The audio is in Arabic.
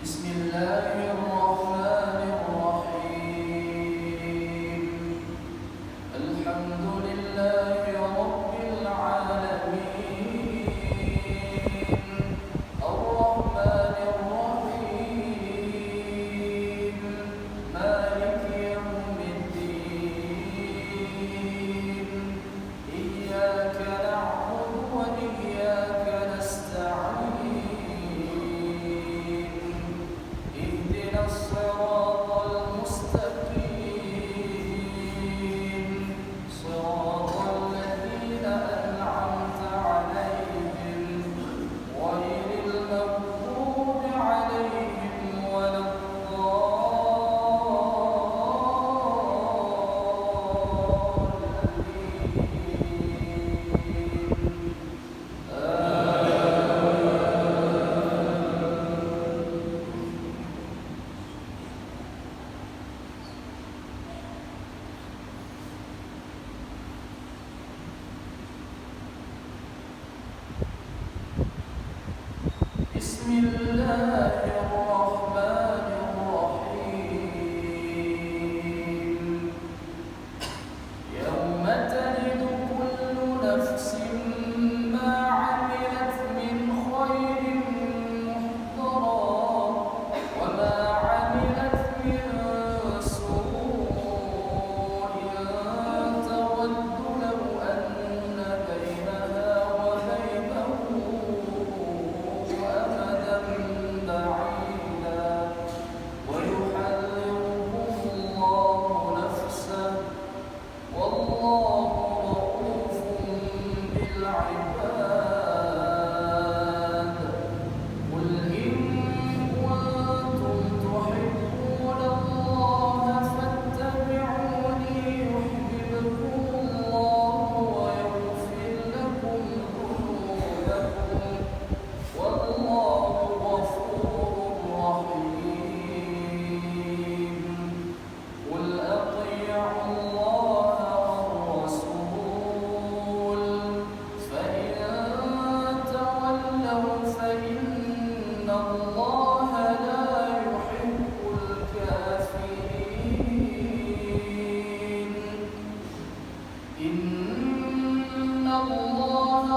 بسم الله الرحمن الرحيم. الحمد لله رب العالمين، الرحمن الرحيم، مالك يوم الدين. إياك نعبد وإياك نستعين. اهدنا الصراط المستقيم، صراط الذين أنعمت عليهم غير المغضوب عليهم ولا الضالين. بسم الله الرحمن الرحيم. يوم تجد كل نفس ما عملت من خير محضرا وما عملت من سوء تود لو أن بينها وبينه أمدا بعيدا ويحذركم الله نفسه والله رؤوف بالعباد. قل إن كنتم تحبون الله فاتبعوني يحببكم الله ويغفر لكم ذنوبكم والله غفور رحيم. قل أطيعوا الله والرسول فإن تولوا فإن الله لا يحب الكافرين. إن الله